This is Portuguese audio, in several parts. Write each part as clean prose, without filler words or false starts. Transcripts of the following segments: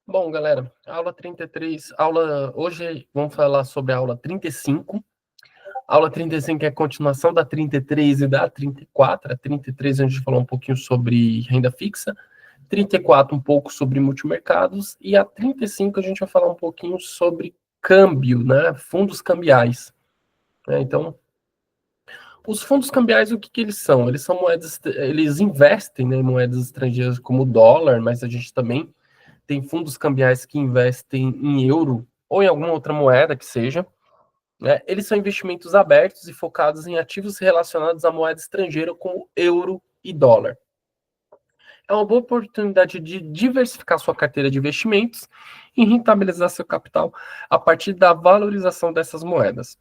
Bom, galera, aula 33, hoje vamos falar sobre a aula 35. A aula 35 é a continuação da 33 e da 34. A 33 a gente falou um pouquinho sobre renda fixa, 34 um pouco sobre multimercados e a 35 a gente vai falar um pouquinho sobre câmbio, né? Fundos cambiais. Então, os fundos cambiais, o que que eles são? Eles são moedas, eles investem, né, em moedas estrangeiras como o dólar, mas a gente também tem fundos cambiais que investem em euro ou em alguma outra moeda que seja, né? Eles são investimentos abertos e focados em ativos relacionados à moeda estrangeira, como euro e dólar. É uma boa oportunidade de diversificar sua carteira de investimentos e rentabilizar seu capital a partir da valorização dessas moedas.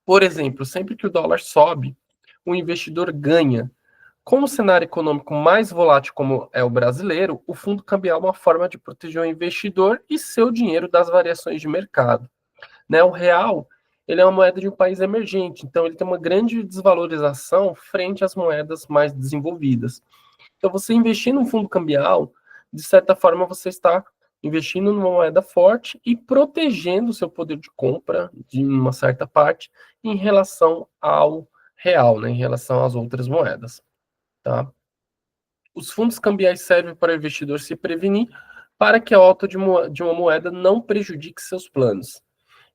Por exemplo, sempre que o dólar sobe, o investidor ganha. Com o cenário econômico mais volátil como é o brasileiro, o fundo cambial é uma forma de proteger o investidor e seu dinheiro das variações de mercado. Né? O real, ele é uma moeda de um país emergente, então ele tem uma grande desvalorização frente às moedas mais desenvolvidas. Então, você investir num fundo cambial, de certa forma, você está investindo numa moeda forte e protegendo o seu poder de compra de uma certa parte em relação ao real, né? Em relação às outras moedas. Tá? Os fundos cambiais servem para o investidor se prevenir para que a alta de uma moeda não prejudique seus planos.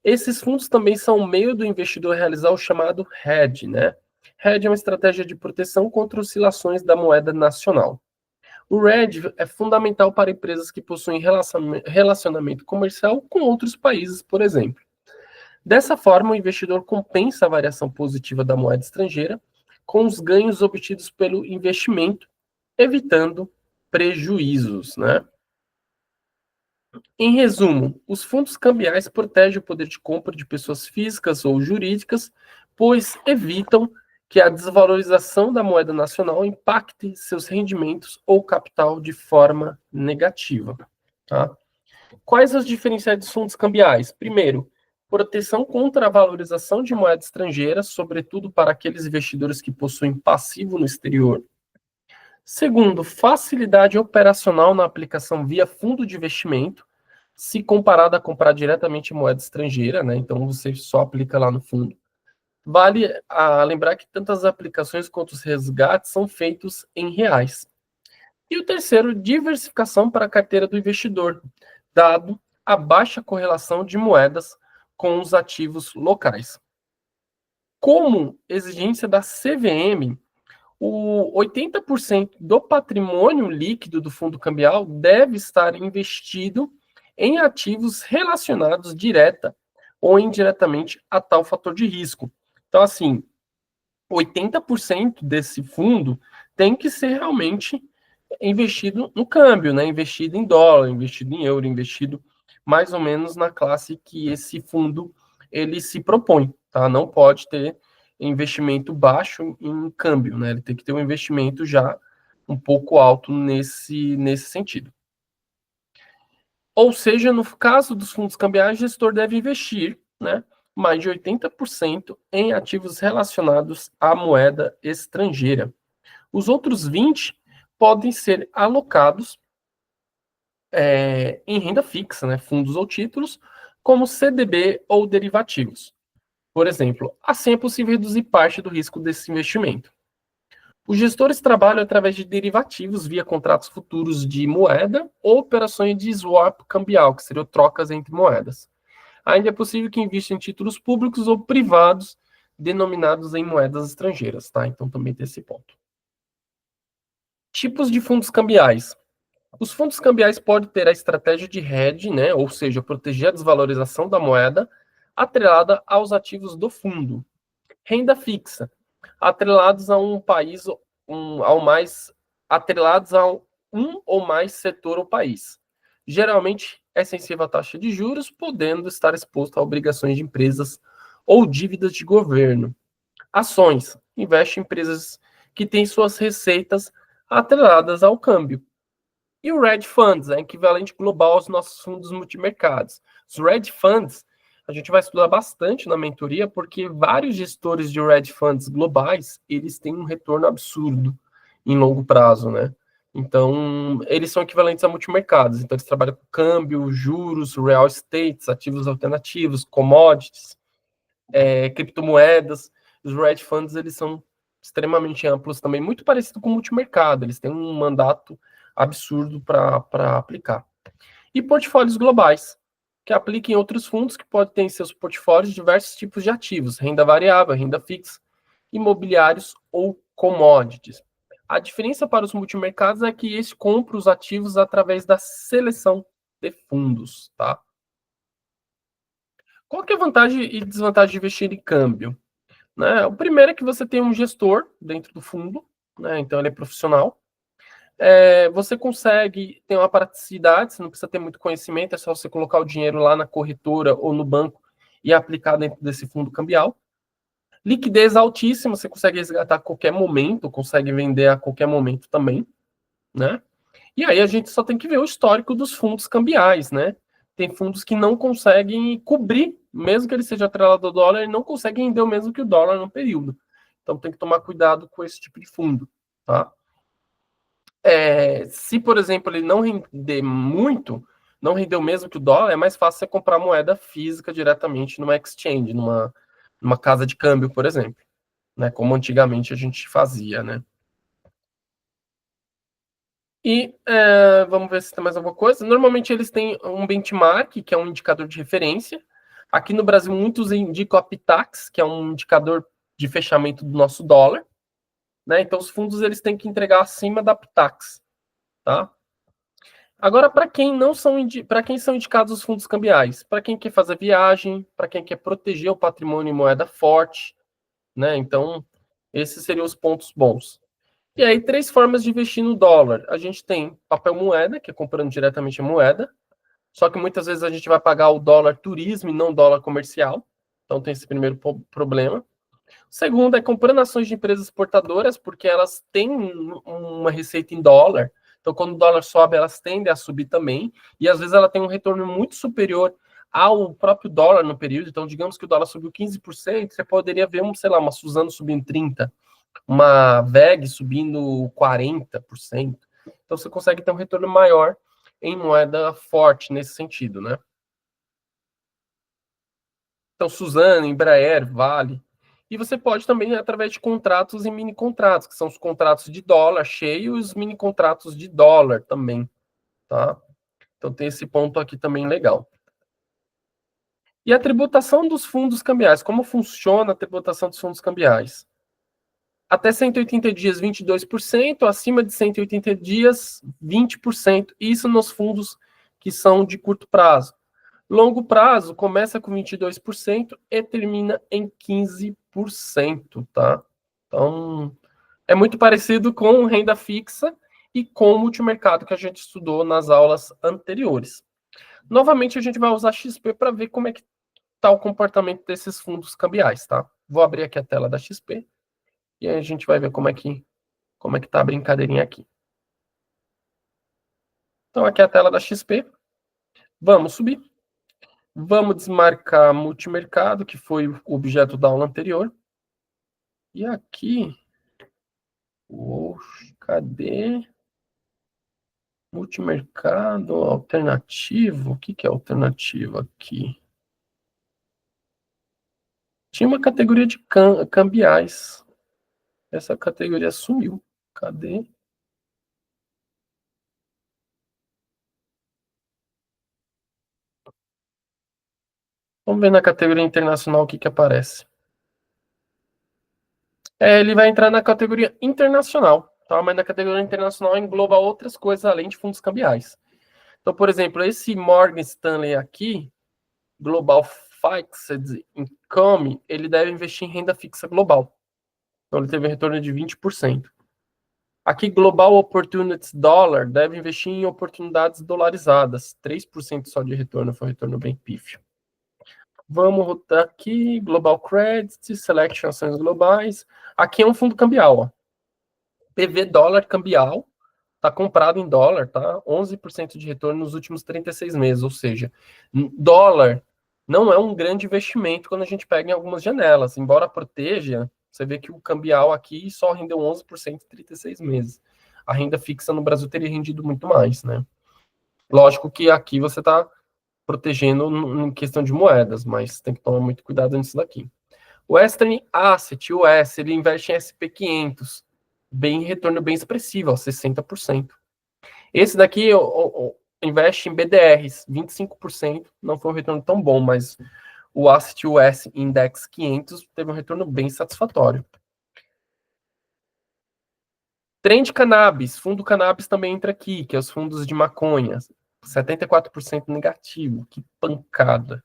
Esses fundos também são um meio do investidor realizar o chamado hedge, né? Hedge é uma estratégia de proteção contra oscilações da moeda nacional. O hedge é fundamental para empresas que possuem relacionamento comercial com outros países, por exemplo. Dessa forma, o investidor compensa a variação positiva da moeda estrangeira com os ganhos obtidos pelo investimento, evitando prejuízos, né? Em resumo, os fundos cambiais protegem o poder de compra de pessoas físicas ou jurídicas, pois evitam que a desvalorização da moeda nacional impacte seus rendimentos ou capital de forma negativa. Tá? Quais as diferenciais dos fundos cambiais? Primeiro, proteção contra a valorização de moeda estrangeira, sobretudo para aqueles investidores que possuem passivo no exterior. Segundo, facilidade operacional na aplicação via fundo de investimento, se comparado a comprar diretamente moeda estrangeira, né? Então você só aplica lá no fundo. Vale lembrar que tanto as aplicações quanto os resgates são feitos em reais. E o terceiro, diversificação para a carteira do investidor, dado a baixa correlação de moedas com os ativos locais. Como exigência da CVM, o 80% do patrimônio líquido do fundo cambial deve estar investido em ativos relacionados direta ou indiretamente a tal fator de risco. Então, assim, 80% desse fundo tem que ser realmente investido no câmbio, né? Investido em dólar, investido em euro, investido mais ou menos na classe que esse fundo ele se propõe, tá? Não pode ter investimento baixo em câmbio, né? Ele tem que ter um investimento já um pouco alto nesse sentido. Ou seja, no caso dos fundos cambiais, o gestor deve investir, né, mais de 80% em ativos relacionados à moeda estrangeira. Os outros 20% podem ser alocados em renda fixa, né, fundos ou títulos, como CDB ou derivativos. Por exemplo, assim é possível reduzir parte do risco desse investimento. Os gestores trabalham através de derivativos via contratos futuros de moeda ou operações de swap cambial, que seriam trocas entre moedas. Ainda é possível que invista em títulos públicos ou privados denominados em moedas estrangeiras, tá? Então também tem esse ponto. Tipos de fundos cambiais. Os fundos cambiais podem ter a estratégia de hedge, né, ou seja, proteger a desvalorização da moeda, atrelada aos ativos do fundo. Renda fixa, atrelados a um país, atrelados a um ou mais setor ou país. Geralmente é sensível à taxa de juros, podendo estar exposto a obrigações de empresas ou dívidas de governo. Ações, investe em empresas que têm suas receitas atreladas ao câmbio. E o Red Funds é equivalente global aos nossos fundos multimercados. Os Red Funds, a gente vai estudar bastante na mentoria, porque vários gestores de Red Funds globais, eles têm um retorno absurdo em longo prazo, né? Então, eles são equivalentes a multimercados. Então, eles trabalham com câmbio, juros, real estate, ativos alternativos, commodities, criptomoedas. Os hedge funds, eles são extremamente amplos também, muito parecido com o multimercado. Eles têm um mandato absurdo para aplicar. E portfólios globais, que aplicam em outros fundos que podem ter em seus portfólios diversos tipos de ativos, renda variável, renda fixa, imobiliários ou commodities. A diferença para os multimercados é que esse compra os ativos através da seleção de fundos, tá? Qual que é a vantagem e desvantagem de investir em câmbio? Né? O primeiro é que você tem um gestor dentro do fundo, né? Então ele é profissional. Você consegue ter uma praticidade, você não precisa ter muito conhecimento, é só você colocar o dinheiro lá na corretora ou no banco e aplicar dentro desse fundo cambial. Liquidez altíssima, você consegue resgatar a qualquer momento, consegue vender a qualquer momento também, né? E aí a gente só tem que ver o histórico dos fundos cambiais, né? Tem fundos que não conseguem cobrir, mesmo que ele seja atrelado ao dólar, ele não consegue render o mesmo que o dólar no período. Então tem que tomar cuidado com esse tipo de fundo, tá? Se, por exemplo, ele não render muito, não render o mesmo que o dólar, é mais fácil você comprar moeda física diretamente numa exchange, numa casa de câmbio, por exemplo, né? Como antigamente a gente fazia, né? E vamos ver se tem mais alguma coisa. Normalmente eles têm um benchmark, que é um indicador de referência. Aqui no Brasil, muitos indicam a Pitax, que é um indicador de fechamento do nosso dólar. Né? Então, os fundos eles têm que entregar acima da Pitax. Tá? Agora, para quem não são para quem são indicados os fundos cambiais? Para quem quer fazer viagem, para quem quer proteger o patrimônio em moeda forte. Né? Então, esses seriam os pontos bons. E aí, três formas de investir no dólar. A gente tem papel moeda, que é comprando diretamente a moeda. Só que muitas vezes a gente vai pagar o dólar turismo e não o dólar comercial. Então tem esse primeiro problema. O segundo é comprando ações de empresas exportadoras, porque elas têm uma receita em dólar. Então, quando o dólar sobe, elas tendem a subir também. E às vezes ela tem um retorno muito superior ao próprio dólar no período. Então, digamos que o dólar subiu 15%, você poderia ver, sei lá, uma Suzano subindo 30%, uma VEG subindo 40%. Então você consegue ter um retorno maior em moeda forte nesse sentido, né? Então, Suzano, Embraer, Vale. E você pode também, através de contratos e mini contratos, que são os contratos de dólar cheio e os mini contratos de dólar também, tá? Então tem esse ponto aqui também legal. E a tributação dos fundos cambiais, como funciona a tributação dos fundos cambiais? Até 180 dias, 22%, acima de 180 dias, 20%. Isso nos fundos que são de curto prazo. Longo prazo começa com 22% e termina em 15%, tá? Então, é muito parecido com renda fixa e com o multimercado que a gente estudou nas aulas anteriores. Novamente, a gente vai usar XP para ver como é que está o comportamento desses fundos cambiais, tá? Vou abrir aqui a tela da XP e aí a gente vai ver como é que tá a brincadeirinha aqui. Então, aqui é a tela da XP. Vamos subir. Vamos desmarcar multimercado, que foi o objeto da aula anterior. E aqui, cadê? Multimercado alternativo. O que é alternativo aqui? Tinha uma categoria de cambiais. Essa categoria sumiu. Cadê? Vamos ver na categoria internacional o que aparece. Ele vai entrar na categoria internacional, tá? Mas na categoria internacional engloba outras coisas além de fundos cambiais. Então, por exemplo, esse Morgan Stanley aqui, Global Fixed Income, ele deve investir em renda fixa global. Então, ele teve um retorno de 20%. Aqui, Global Opportunities Dollar deve investir em oportunidades dolarizadas. 3% só de retorno, foi um retorno bem pífio. Vamos rotar aqui, Global Credit, Selection Ações Globais. Aqui é um fundo cambial, ó. PV dólar cambial, tá comprado em dólar, tá? 11% de retorno nos últimos 36 meses, ou seja, dólar não é um grande investimento quando a gente pega em algumas janelas, embora proteja, você vê que o cambial aqui só rendeu 11% em 36 meses. a renda fixa no Brasil teria rendido muito mais, né? Lógico que aqui você está protegendo em questão de moedas, mas tem que tomar muito cuidado nisso daqui. O Western Asset, o S, ele investe em SP500, bem retorno bem expressivo, ó, 60%. Esse daqui investe em BDRs, 25%, não foi um retorno tão bom, mas o Asset US Index 500 teve um retorno bem satisfatório. Trend Cannabis, fundo cannabis também entra aqui, que é os fundos de maconha, 74% negativo, que pancada.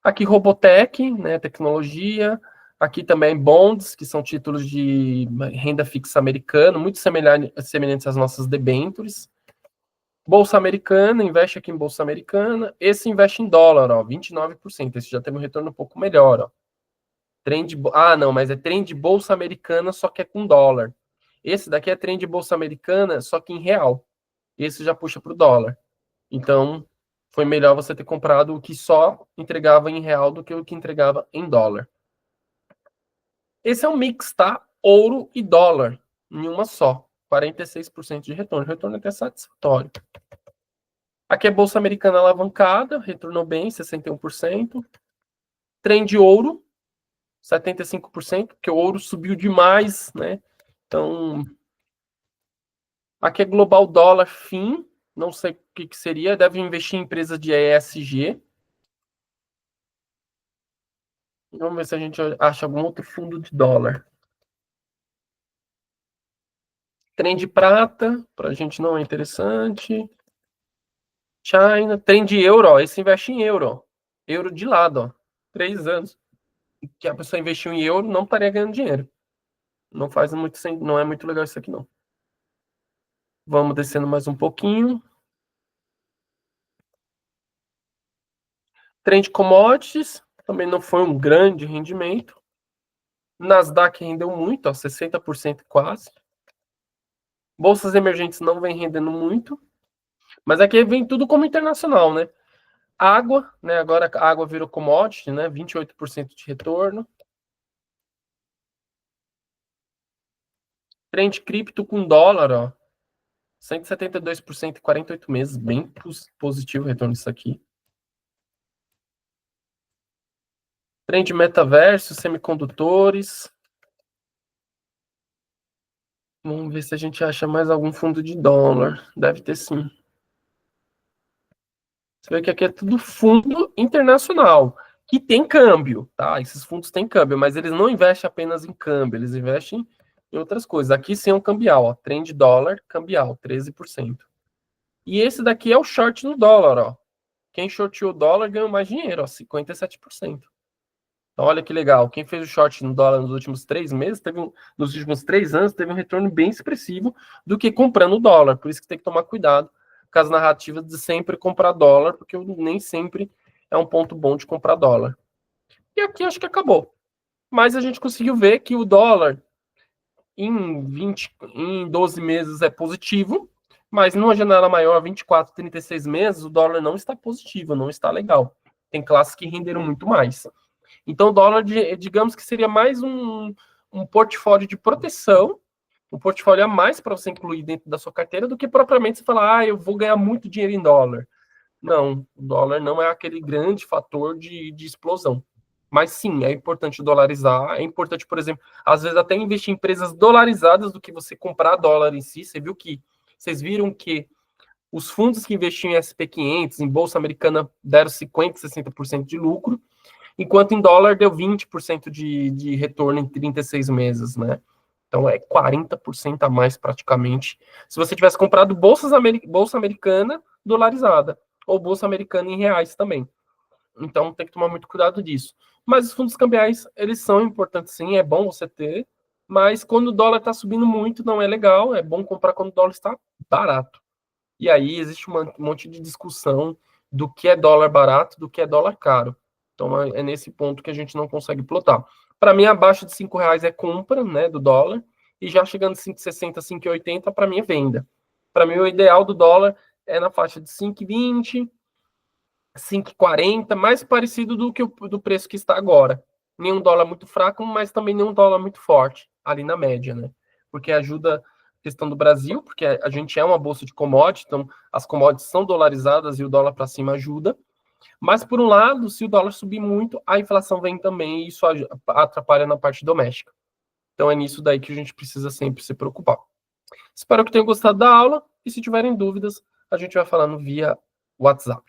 Aqui Robotech, né, tecnologia. Aqui também bonds, que são títulos de renda fixa americana, muito semelhantes às nossas debêntures. Bolsa americana, investe aqui em bolsa americana. Esse investe em dólar, ó, 29%. Esse já teve um retorno um pouco melhor, ó. Não, mas é trend bolsa americana, só que é com dólar. Esse daqui é trend bolsa americana, só que em real. Esse já puxa para o dólar. Então, foi melhor você ter comprado o que só entregava em real do que o que entregava em dólar. Esse é um mix, tá? Ouro e dólar em uma só. 46% de retorno. Retorno até satisfatório. Aqui é bolsa americana alavancada, retornou bem, 61%. Trend ouro, 75%, porque o ouro subiu demais, né? Então, aqui é global dólar FIM, não sei o que seria, deve investir em empresas de ESG. Vamos ver se a gente acha algum outro fundo de dólar. Trend prata, para a gente não é interessante. China, trend euro, ó, esse investe em euro. Euro de lado, ó. 3 anos. Que a pessoa investiu em euro, não estaria ganhando dinheiro. Não faz muito, não é muito legal isso aqui, não. Vamos descendo mais um pouquinho. Trend commodities, também não foi um grande rendimento. Nasdaq rendeu muito, ó, 60% quase. Bolsas emergentes não vem rendendo muito. Mas aqui vem tudo como internacional, né? Água, né? Agora a água virou commodity, né? 28% de retorno. Trend cripto com dólar, ó. 172% em 48 meses. Bem positivo o retorno disso aqui. Trend metaverso, semicondutores. Vamos ver se a gente acha mais algum fundo de dólar. Deve ter sim. Você vê que aqui é tudo fundo internacional, que tem câmbio, tá? Esses fundos têm câmbio, mas eles não investem apenas em câmbio, eles investem em outras coisas. Aqui sim é um cambial, ó. Trend dólar, cambial, 13%. E esse daqui é o short no dólar, ó. Quem shortou o dólar ganhou mais dinheiro, ó, 57%. Então, olha que legal. Quem fez o short no dólar nos últimos 3 meses, nos últimos 3 anos, teve um retorno bem expressivo do que comprando o dólar. Por isso que tem que tomar cuidado com as narrativas de sempre comprar dólar, porque nem sempre é um ponto bom de comprar dólar. E aqui acho que acabou. Mas a gente conseguiu ver que o dólar em 12 meses é positivo, mas numa janela maior, 24, 36 meses, o dólar não está positivo, não está legal. Tem classes que renderam muito mais. Então, o dólar, digamos que seria mais um portfólio de proteção, um portfólio a mais para você incluir dentro da sua carteira, do que propriamente você falar, eu vou ganhar muito dinheiro em dólar. Não, o dólar não é aquele grande fator de explosão. Mas sim, é importante dolarizar, é importante, por exemplo, às vezes até investir em empresas dolarizadas do que você comprar dólar em si. Vocês viram que os fundos que investiam em SP500, em Bolsa Americana, deram 50%, 60% de lucro, enquanto em dólar deu 20% de retorno em 36 meses, né? Então é 40% a mais praticamente. Se você tivesse comprado Bolsa Americana dolarizada, ou Bolsa Americana em reais também. Então tem que tomar muito cuidado disso. Mas os fundos cambiais, eles são importantes sim, é bom você ter, mas quando o dólar está subindo muito, não é legal, é bom comprar quando o dólar está barato. E aí existe um monte de discussão do que é dólar barato, do que é dólar caro. Então é nesse ponto que a gente não consegue plotar. Para mim, abaixo de R$ 5 é compra, né, do dólar, e já chegando a 5,60, 5,80, para mim é venda. Para mim, o ideal do dólar é na faixa de 5,20, 5,40, mais parecido do preço que está agora. Nenhum dólar muito fraco, mas também nenhum dólar muito forte, ali na média, né? Porque ajuda questão do Brasil, porque a gente é uma bolsa de commodities, então as commodities são dolarizadas e o dólar para cima ajuda. Mas, por um lado, se o dólar subir muito, a inflação vem também e isso atrapalha na parte doméstica. Então é nisso daí que a gente precisa sempre se preocupar. Espero que tenham gostado da aula e se tiverem dúvidas, a gente vai falando via WhatsApp.